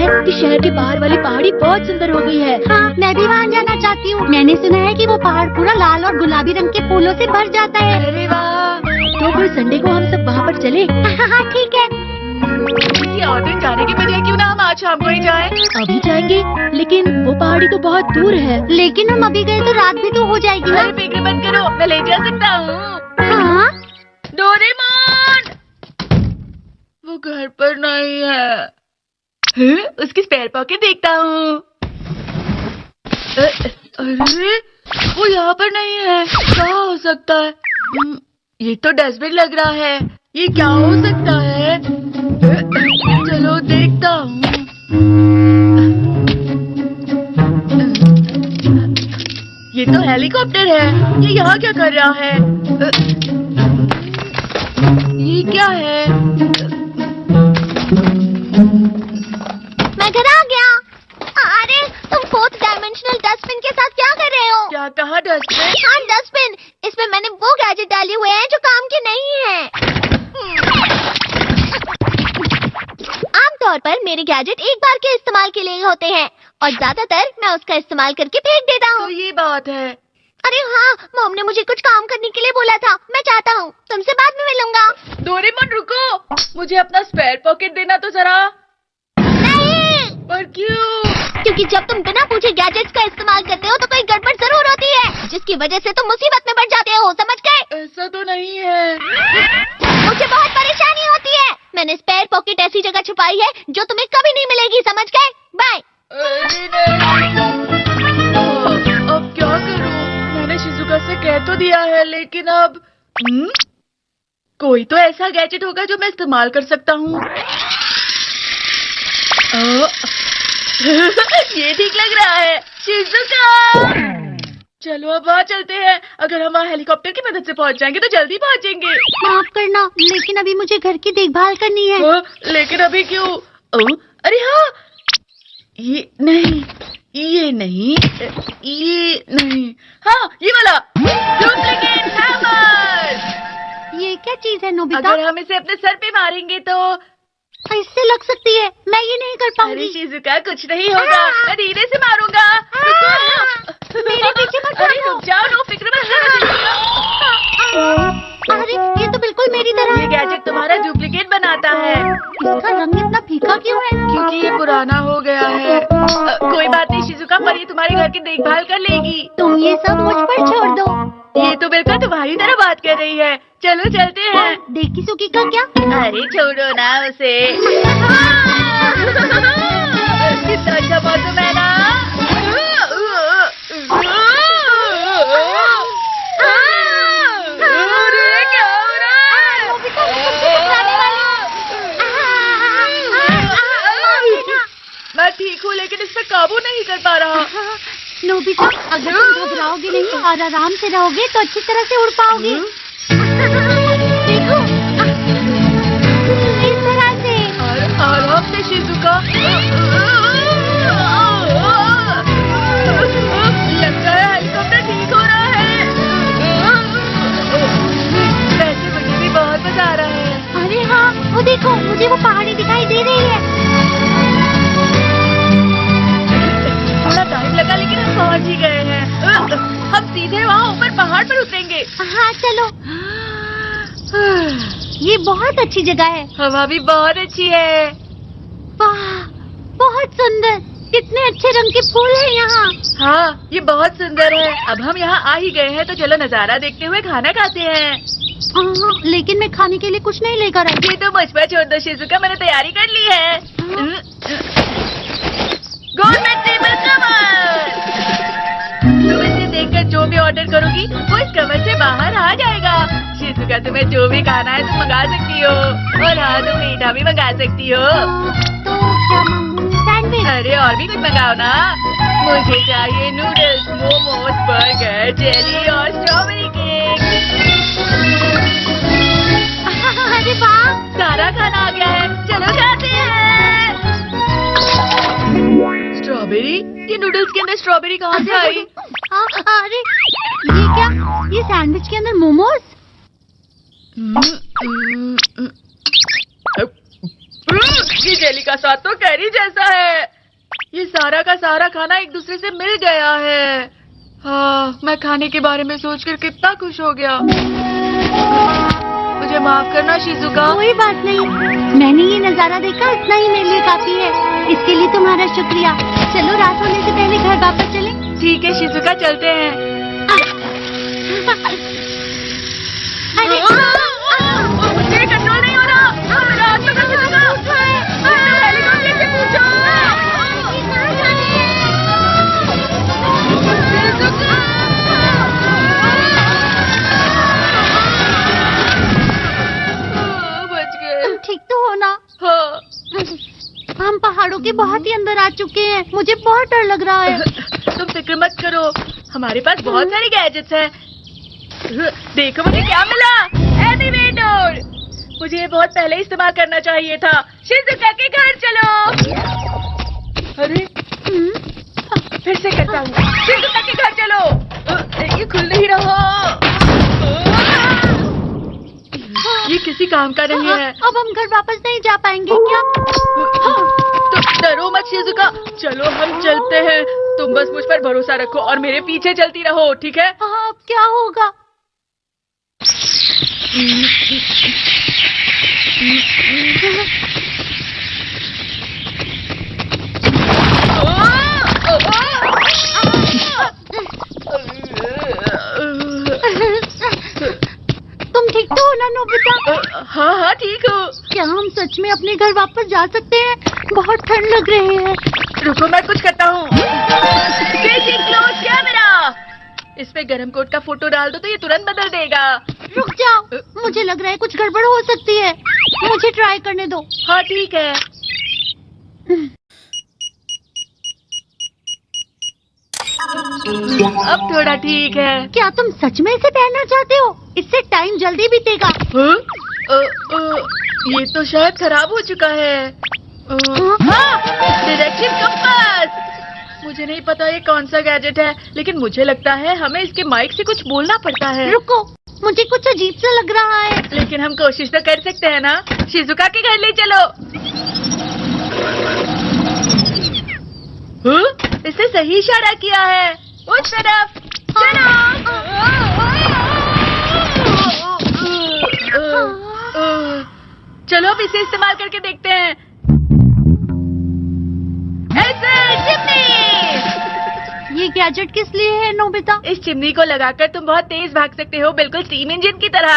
है कि शहर के बाहर वाली पहाड़ी बहुत सुंदर हो गई है। हाँ, मैं भी वहाँ जाना चाहती हूँ। मैंने सुना है कि वो पहाड़ पूरा लाल और गुलाबी रंग के फूलों से भर जाता है। अरे वाह, तो फिर संडे को हम सब वहाँ पर चले। हाँ ठीक है। और दिन जाने की बजाय क्यों ना हम आज शाम को ही जाएं? अभी जाएंगे, लेकिन वो पहाड़ी तो बहुत दूर है। लेकिन हम अभी गए तो रात भी तो हो जाएगी ना। अरे फिक्र मत करो, मैं ले जा सकता हूँ। हाँ? डोरेमोन, वो घर पर नहीं है। हैं? उसकी स्पेयर पॉकेट देखता हूँ। अरे वो यहाँ पर नहीं है। क्या हो सकता है? ये तो डस्टबिन लग रहा है। ये क्या हो सकता है? चलो देखता हूँ। ये तो हेलीकॉप्टर है। ये यहाँ क्या कर रहा है? ये क्या है? मैं घर आ गया। अरे तुम 4th डायमेंशनल डस्टबिन के साथ क्या कर रहे हो? क्या कहा डस्टबिन? हाँ डस्टबिन, इसमें मैंने वो गैजेट डाले हुए हैं जो काम के नहीं है। आमतौर पर मेरे गैजेट एक बार के इस्तेमाल के लिए होते हैं और ज्यादातर मैं उसका इस्तेमाल करके फेंक देता तो हूँ। ये बात है। अरे हाँ, मॉम ने मुझे कुछ काम करने के लिए बोला था। मैं चाहता हूँ तुमसे बाद में मिलूंगा। डोरेमोन रुको, मुझे अपना स्पेयर पॉकेट देना तो जरा। नहीं, पर क्यों? क्योंकि जब तुम बिना पूछे गैजेट्स का इस्तेमाल करते हो तो कोई गड़बड़ जरूर होती है, जिसकी वजह से तुम मुसीबत में पड़ जाते हो, समझ गए? ऐसा तो नहीं है। मुझे बहुत परेशानी होती है। मैंने स्पेयर पॉकेट ऐसी जगह छुपाई है जो तुम्हें कभी नहीं मिलेगी, समझ गए? बाय। अरे नहीं। अब क्या करूं? मैंने शिजुका से कह तो दिया है, लेकिन अब कोई तो ऐसा गैजेट होगा जो मैं इस्तेमाल कर सकता हूँ। ये ठीक लग रहा है, शिजुका। चलो अब वहाँ चलते हैं। अगर हम वहाँ हेलीकॉप्टर की मदद से पहुँच जाएंगे तो जल्दी पहुँचेंगे। माफ करना, लेकिन अभी मुझे घर की देखभाल करनी है। लेकिन अभी क्यों? अरे हाँ, ये नहीं, ये नहीं, ये नहीं। हाँ, ये वाला डुप्लीकेट हैमर। ये क्या चीज है नोबिता? अगर हम इसे अपने सर पे मारेंगे तो इससे लग सकती है। मैं ये नहीं कर अरे पाऊंगी। शिजुका, कुछ नहीं होगा। मैं धीरे से मारूंगा। मेरे पीछे मत अरे भागो। रुक जाओ, नो फिक्र मत करो शिजुका। अरे ये तो बिल्कुल मेरी तरह ये है। गैजेट तुम्हारा डुप्लीकेट बनाता है। इसका रंग इतना फीका क्यों है? क्योंकि ये पुराना हो गया है। कोई बात नहीं शिजुका, पर ये तुम्हारे घर की देखभाल कर लेगी। तुम ये सब मुझ पर छोड़ दो। ये तो बिल्कुल तुम्हारी तरह बात कर रही है। चलो चलते हैं। देखी सुखी का क्या? अरे छोड़ो ना उसे। कितना अच्छा मौसम है ना। अरे क्या हो रहा है? मैं ठीक हूँ, लेकिन इस पर काबू नहीं कर पा रहा। नोबिता, अगर तुम घबराओगे नहीं और आराम से रहोगे तो अच्छी तरह से उड़ पाओगे। देखो, इस तरह से। आराम से शिजुका। लगता है हेलीकॉप्टर ठीक हो रहा है। वैसे मुझे भी बहुत मजा आ रहा है। अरे हाँ, वो देखो, मुझे वो पहाड़ी दिखाई दे रही है। थोड़ा टाइम लगा, लेकिन हम पहुंच ही गए हैं। हम सीधे वहाँ ऊपर पहाड़ पर उतरेंगे। हाँ चलो। ये बहुत अच्छी जगह है। हवा भी बहुत अच्छी है। वाह, बहुत सुंदर। कितने अच्छे रंग के फूल हैं यहाँ। हाँ, ये बहुत सुंदर है। अब हम यहाँ आ ही गए हैं तो चलो नजारा देखते हुए खाना खाते हैं। हाँ, लेकिन मैं खाने के लिए कुछ नहीं लेकर आई। ये तो मुझ पर छोड़ दो शिजुका, मैंने तैयारी कर ली है। Government table cover. तुम इसे देखकर जो भी ऑर्डर करोगी वो इस कवर से बाहर आ जाएगा। शिजुका, तुम्हें जो भी खाना है तुम मंगा सकती हो, और हाँ, तुम मीठा भी मंगा सकती हो। तो क्या मांगूं? सैंडविच। अरे और भी कुछ मंगाओ ना। मुझे चाहिए नूडल्स, मोमोज, बर्गर, जेली और स्ट्रॉबेरी केक। अरे वाह, सारा खाना आ गया है, चलो खाते हैं। स्ट्रॉबेरी? ये नूडल्स के अंदर स्ट्रॉबेरी कहाँ से आई? अरे ये क्या? ये सैंडविच के अंदर मोमोज? ये जेली का स्वाद तो कैरी जैसा है। ये सारा का सारा खाना एक दूसरे से मिल गया है। हाँ, मैं खाने के बारे में सोचकर कितना खुश हो गया। मुझे माफ करना शिजुका। कोई बात नहीं, मैंने ये नजारा देखा, इतना ही मेरे लिए काफी है। इसके लिए तुम्हारा शुक्रिया। चलो रात होने से पहले घर वापस चलें। ठीक है शिजुका, चलते हैं। अरे मुझे कंट्रोल नहीं हो रहा। मेरा हाथ पकड़ शिजुका। हेलीकॉप्टर से पूछो। बच गए। तुम ठीक तो हो ना? हाँ। हम पहाड़ों के बहुत ही अंदर आ चुके हैं। मुझे बहुत डर लग रहा है। तुम फिक्र मत करो, हमारे पास बहुत सारी गैजेट्स हैं। देखो मुझे क्या मिला, एलिवेटर। मुझे ये बहुत पहले इस्तेमाल करना चाहिए था। शिजुका के घर चलो। अरे फिर से करता हूँ। शिजुका के घर चलो। ये खुल नहीं रहा। ये किसी काम का नहीं है। अब हम घर वापस नहीं जा पाएंगे क्या? तो डरो मत शिजुका, चलो हम चलते हैं। तुम बस मुझ पर भरोसा रखो और मेरे पीछे चलती रहो, ठीक है? हाँ, अब क्या होगा? तुम ठीक तो हो ना नोबिता? हाँ हाँ ठीक हो। क्या हम सच में अपने घर वापस जा सकते हैं? बहुत ठंड लग रही है। रुको मैं कुछ करता हूँ। कैमरा, इस पे गरम कोट का फोटो डाल दो तो ये तुरंत बदल देगा। रुक जाओ, मुझे लग रहा है कुछ गड़बड़ हो सकती है। मुझे ट्राई करने दो। हाँ ठीक है। अब थोड़ा ठीक है। क्या तुम सच में इसे पहनना चाहते हो? इससे टाइम जल्दी बीतेगा। ये तो शायद खराब हो चुका है। Direction compass. मुझे नहीं पता ये कौन सा गैजेट है, लेकिन मुझे लगता है हमें इसके माइक से कुछ बोलना पड़ता है। रुको, मुझे कुछ अजीब सा लग रहा है। लेकिन हम कोशिश तो कर सकते हैं ना। शिजुका के घर ले चलो। इसने सही इशारा किया है। उस तरफ चलो। चलो अब इसे इस्तेमाल करके देखते हैं। ऐसे चिमनी। ये गैजेट किस लिए है नोबिता? इस चिमनी को लगाकर तुम बहुत तेज भाग सकते हो, बिल्कुल स्टीम इंजन की तरह।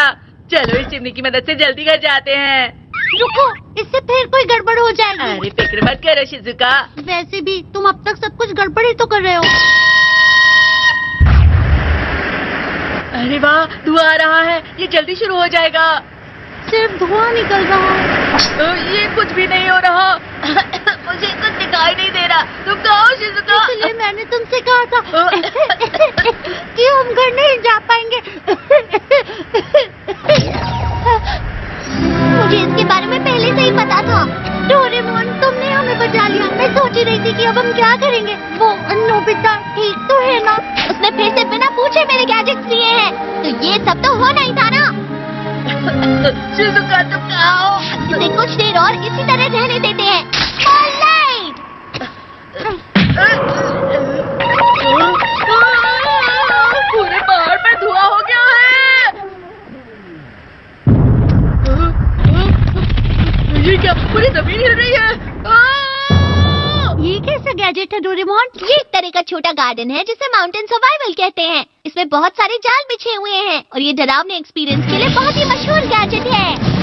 चलो इस चिमनी की मदद से जल्दी घर जाते हैं। रुको, इससे फिर कोई गड़बड़ हो जाएगी। अरे फिक्र मत करो शिजुका। वैसे भी तुम अब तक सब कुछ गड़बड़ ही तो कर रहे हो। अरे वाह, धुआं आ रहा है। ये जल्दी शुरू हो जाएगा। सिर्फ धुआं निकल रहा है। ये कुछ भी नहीं हो रहा। मुझे कुछ दिखाई नहीं दे रहा। तुम तो आओ शिजुका। इसलिए मैंने तुमसे कहा था कि हम घर नहीं जा पाएंगे। मुझे इसके बारे में पहले से ही पता था। डोरेमोन, तुमने हमें बचा लिया। मैं सोच ही रही थी कि अब हम क्या करेंगे। वो नोबिता ठीक तो है ना? उसने फिर से बिना पूछे मेरे गैजेट्स लिए हैं, तो ये सब तो होना ही था ना। शिजुका तुम आओ। इसे कुछ देर और इसी तरह रहने देते हैं। पूरे पहाड़ पर धुआं हो गया है। ये क्या, पूरी जमीन हिल रही है। ये कैसा गैजेट है डोरेमोन? ये एक तरह का छोटा गार्डन है जिसे माउंटेन सर्वाइवल कहते हैं। इसमें बहुत सारे जाल बिछे हुए हैं और ये डरावने एक्सपीरियंस के लिए बहुत ही मशहूर गैजेट है।